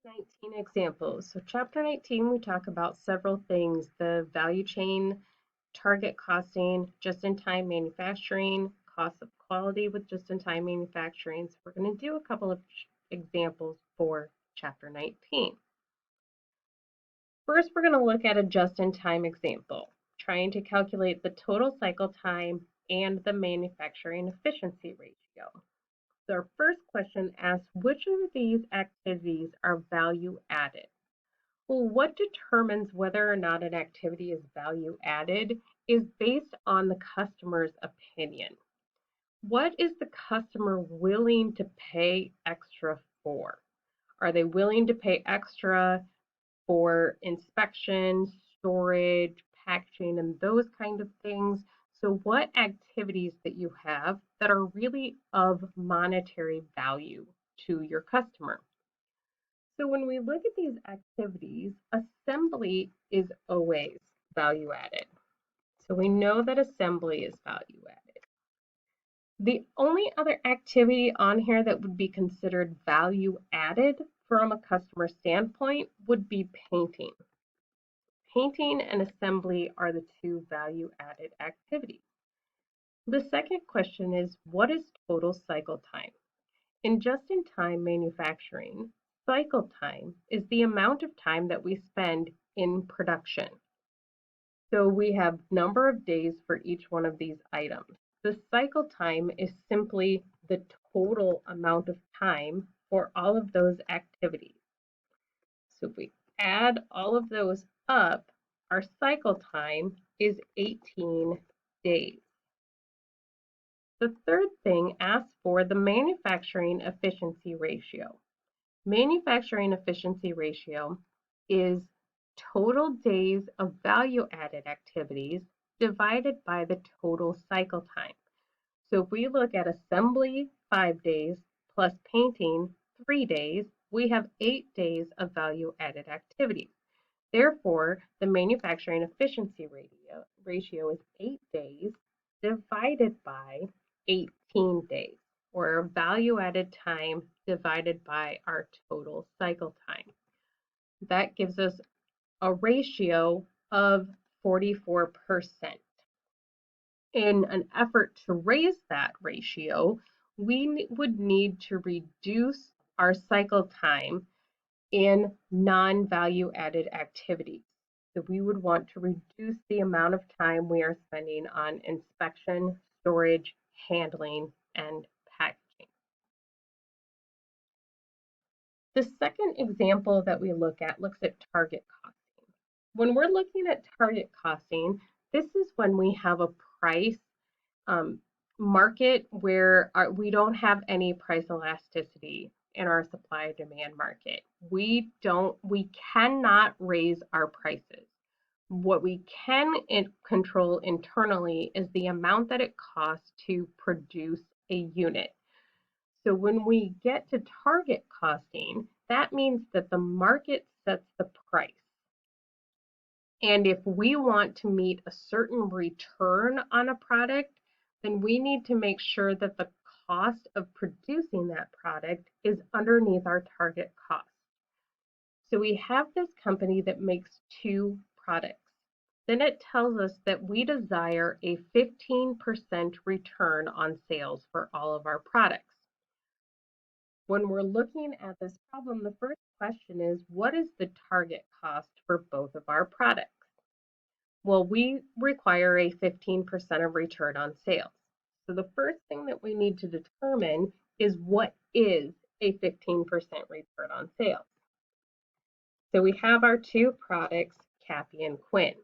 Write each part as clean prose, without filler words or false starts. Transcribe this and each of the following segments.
19 examples. So chapter 19, we talk about several things: the value chain, target costing, just-in-time manufacturing, cost of quality with just-in-time manufacturing. So we're going to do a couple of examples for chapter 19. First, we're going to look at a just-in-time example, trying to calculate the total cycle time and the manufacturing efficiency ratio. So our first question asks, which of these activities are value added? Well, what determines whether or not an activity is value added is based on the customer's opinion. What is the customer willing to pay extra for? Are they willing to pay extra for inspection, storage, packaging, and those kind of things? So what activities that you have that are really of monetary value to your customer? So when we look at these activities, assembly is always value added. So we know that assembly is value added. The only other activity on here that would be considered value added from a customer standpoint would be painting. Painting and assembly are the two value added activities. The second question is, what is total cycle time? In just-in-time manufacturing, cycle time is the amount of time that we spend in production. So we have number of days for each one of these items. The cycle time is simply the total amount of time for all of those activities. So if we add all of those up, our cycle time is 18 days. The third thing asks for the manufacturing efficiency ratio. Manufacturing efficiency ratio is total days of value-added activities divided by the total cycle time. So if we look at assembly, 5 days, plus painting, 3 days, we have 8 days of value-added activities. Therefore, the manufacturing efficiency ratio is 8 days divided by 18 days, or value-added time divided by our total cycle time. That gives us a ratio of 44%. In an effort to raise that ratio, we would need to reduce our cycle time in non-value added activities. So we would want to reduce the amount of time we are spending on inspection, storage, handling, and packaging. The second example that we look at looks at target costing. When we're looking at target costing, this is when we have a price market where we don't have any price elasticity in our supply demand market. We cannot raise our prices. What we can control internally is the amount that it costs to produce a unit. So when we get to target costing, that means that the market sets the price. And if we want to meet a certain return on a product, then we need to make sure that the cost of producing that product is underneath our target cost. So we have this company that makes 2 products. Then it tells us that we desire a 15% return on sales for all of our products. When we're looking at this problem, the first question is, what is the target cost for both of our products? Well, we require a 15% of return on sales. So the first thing that we need to determine is, what is a 15% return on sales? So we have our 2 products, Cappy and Quinn.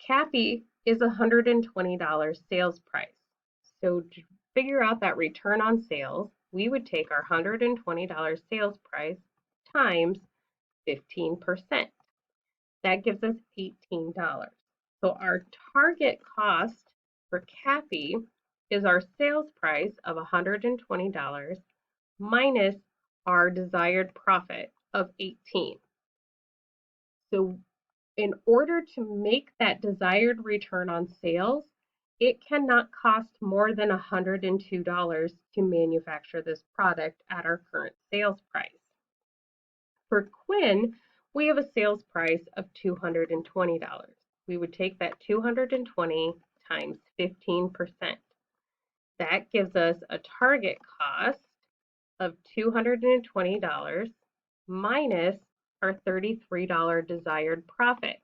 Cappy is $120 sales price. So to figure out that return on sales, we would take our $120 sales price times 15%. That gives us $18. So our target cost for Cappy is our sales price of $120 minus our desired profit of 18. So in order to make that desired return on sales, it cannot cost more than $102 to manufacture this product at our current sales price. For Quinn, we have a sales price of $220. We would take that 220 times 15%. That gives us a target cost of $220 minus our $33 desired profit.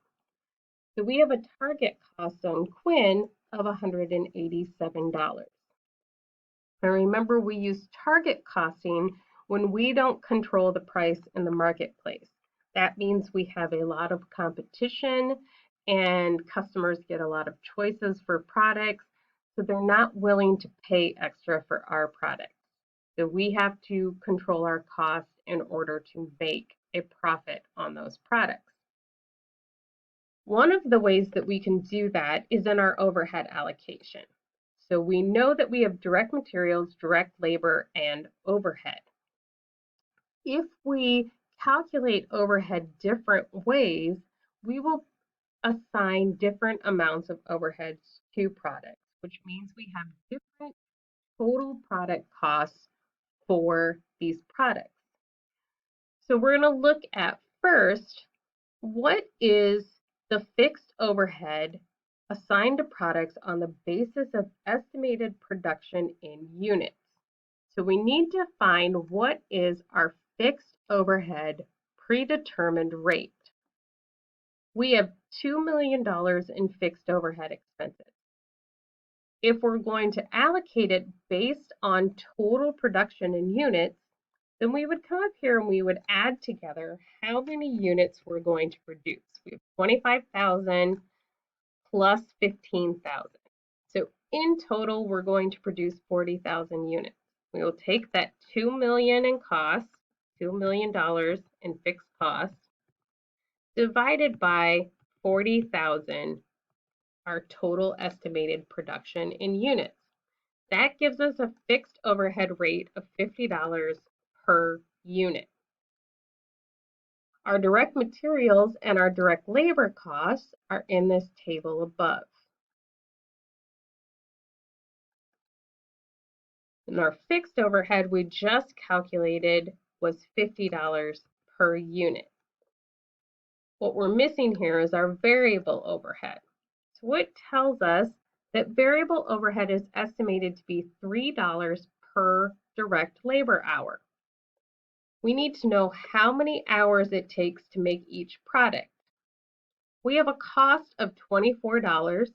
So we have a target cost on Quinn of $187. And remember, we use target costing when we don't control the price in the marketplace. That means we have a lot of competition and customers get a lot of choices for products, so they're not willing to pay extra for our products. So we have to control our costs in order to make a profit on those products. One of the ways that we can do that is in our overhead allocation. So we know that we have direct materials, direct labor, and overhead. If we calculate overhead different ways, we will assign different amounts of overheads to products, which means we have different total product costs for these products. So we're going to look at first, what is the fixed overhead assigned to products on the basis of estimated production in units? So we need to find what is our fixed overhead predetermined rate. We have $2 million in fixed overhead expenses. If we're going to allocate it based on total production in units, then we would come up here and we would add together how many units we're going to produce. We have 25,000 plus 15,000. So in total, we're going to produce 40,000 units. We will take that $2 million in costs, $2 million in fixed costs, divided by 40,000, our total estimated production in units. That gives us a fixed overhead rate of $50 per unit. Our direct materials and our direct labor costs are in this table above. And our fixed overhead we just calculated was $50 per unit. What we're missing here is our variable overhead. So it tells us that variable overhead is estimated to be $3 per direct labor hour. We need to know how many hours it takes to make each product. We have a cost of $24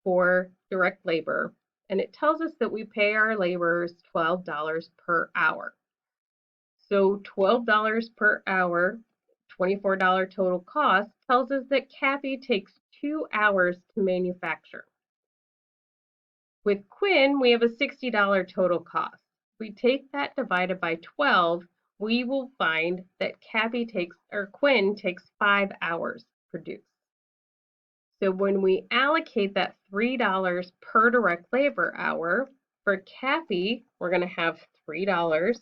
for direct labor, and it tells us that we pay our laborers $12 per hour. So $12 per hour, $24 total cost, tells us that Cappy takes 2 hours to manufacture. With Quinn, we have a $60 total cost. If we take that divided by 12, we will find that Quinn takes 5 hours to produce. So when we allocate that $3 per direct labor hour, for Cappy, we're going to have $3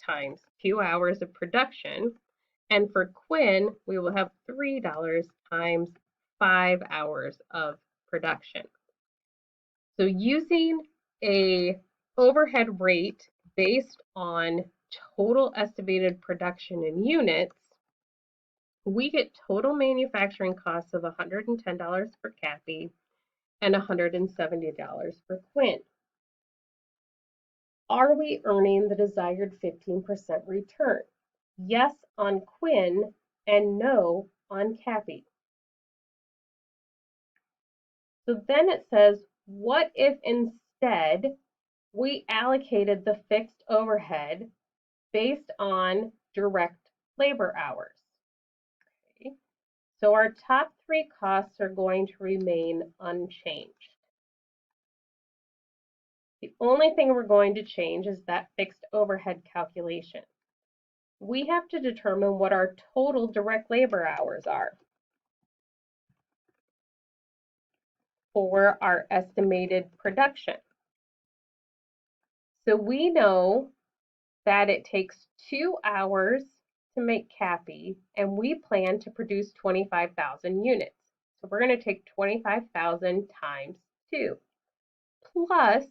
times 2 hours of production. And for Quinn, we will have $3 times 5 hours of production. So using a overhead rate based on total estimated production in units, we get total manufacturing costs of $110 for Cappy and $170 for Quinn. Are we earning the desired 15% return? Yes on Quinn and no on Cappy. So then it says, what if instead we allocated the fixed overhead based on direct labor hours? Okay. So our top 3 costs are going to remain unchanged. The only thing we're going to change is that fixed overhead calculation. We have to determine what our total direct labor hours are for our estimated production. So we know that it takes 2 hours to make Cappy, and we plan to produce 25,000 units. So we're going to take 25,000 times 2, plus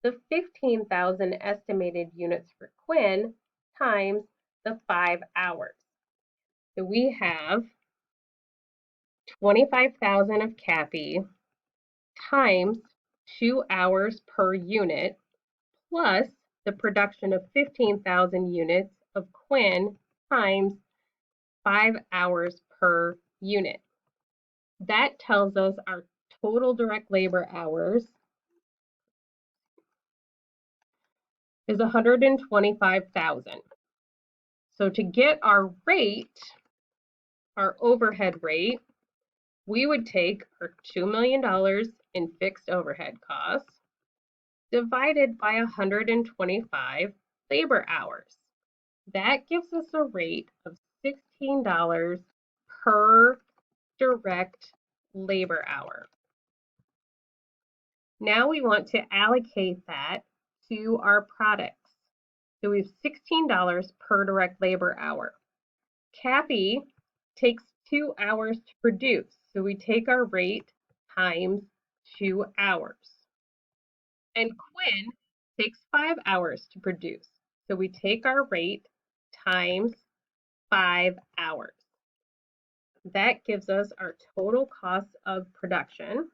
the 15,000 estimated units for Quinn times the 5 hours. So we have 25,000 of Cappy times 2 hours per unit plus the production of 15,000 units of Quinn times 5 hours per unit. That tells us our total direct labor hours is 125,000. So to get our rate, our overhead rate, we would take our $2 million in fixed overhead costs divided by 125 labor hours. That gives us a rate of $16 per direct labor hour. Now we want to allocate that to our products. So we have $16 per direct labor hour. Cappy takes 2 hours to produce, so we take our rate times 2 hours. And Quinn takes 5 hours to produce, so we take our rate times 5 hours. That gives us our total cost of production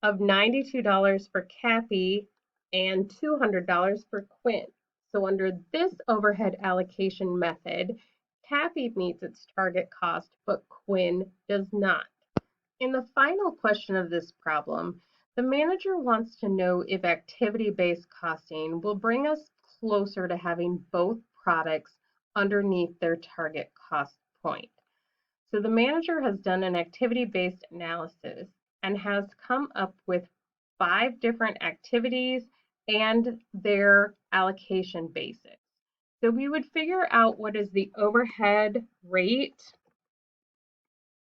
of $92 for Cappy and $200 for Quinn. So under this overhead allocation method, Cappy meets its target cost, but Quinn does not. In the final question of this problem, the manager wants to know if activity-based costing will bring us closer to having both products underneath their target cost point. So the manager has done an activity-based analysis and has come up with 5 different activities and their allocation basics. So we would figure out what is the overhead rate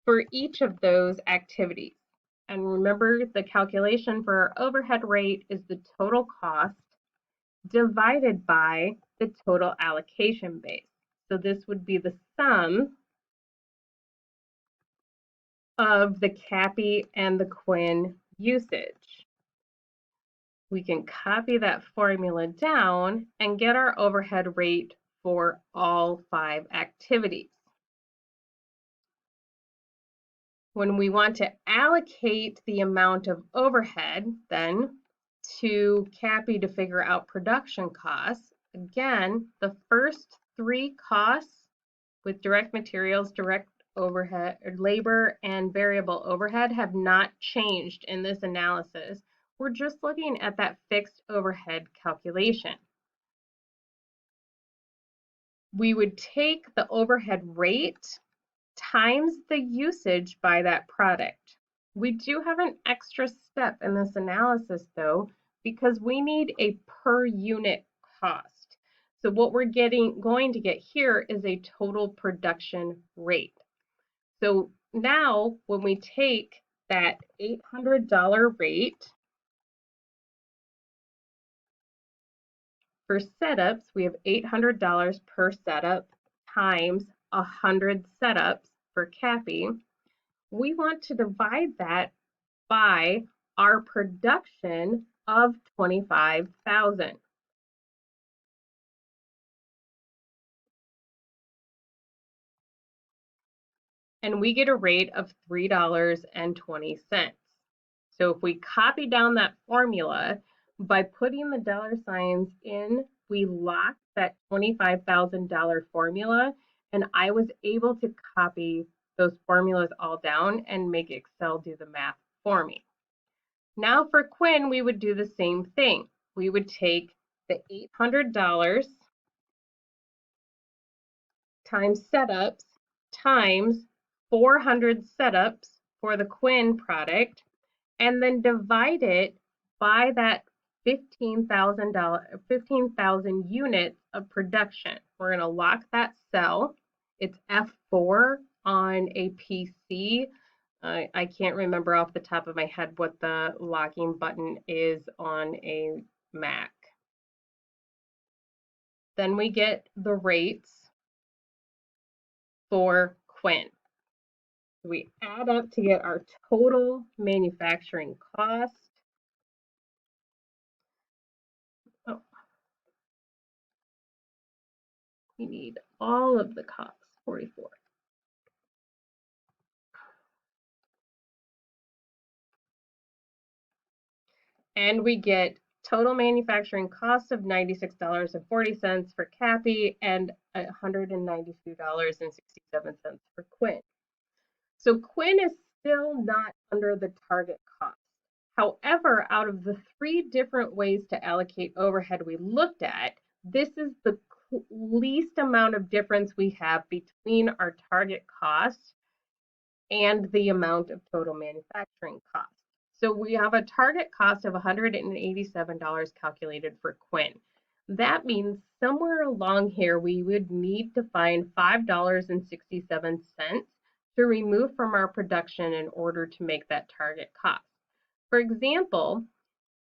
for each of those activities. And remember, the calculation for our overhead rate is the total cost divided by the total allocation base. So this would be the sum of the Cappy and the Quinn usage. We can copy that formula down and get our overhead rate for all 5 activities. When we want to allocate the amount of overhead then to Cappy to figure out production costs, again, the first 3 costs with direct materials, direct overhead, labor, and variable overhead have not changed in this analysis. We're just looking at that fixed overhead calculation. We would take the overhead rate times the usage by that product. We do have an extra step in this analysis though, because we need a per unit cost. So what we're going to get here is a total production rate. So now when we take that $800 rate for setups, we have $800 per setup times 100 setups for Cappy. We want to divide that by our production of 25,000. And we get a rate of $3.20. So if we copy down that formula, by putting the dollar signs in, we locked that $25,000 formula, and I was able to copy those formulas all down and make Excel do the math for me. Now for Quinn, we would do the same thing. We would take the $800 times setups times 400 setups for the Quinn product, and then divide it by that 15,000 units of production. We're going to lock that cell. It's F4 on a PC. I can't remember off the top of my head what the locking button is on a Mac. Then we get the rates for Quinn. We add up to get our total manufacturing cost. We need all of the costs, 44. And we get total manufacturing cost of $96.40 for Cappy and $192.67 for Quinn. So Quinn is still not under the target cost. However, out of the 3 different ways to allocate overhead we looked at, this is the least amount of difference we have between our target cost and the amount of total manufacturing cost. So we have a target cost of $187 calculated for Quinn. That means somewhere along here we would need to find $5.67 to remove from our production in order to make that target cost. For example,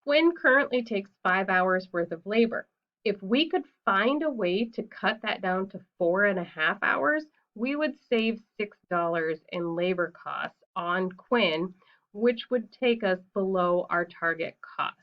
Quinn currently takes 5 hours worth of labor. If we could find a way to cut that down to 4.5 hours, we would save $6 in labor costs on Quinn, which would take us below our target cost.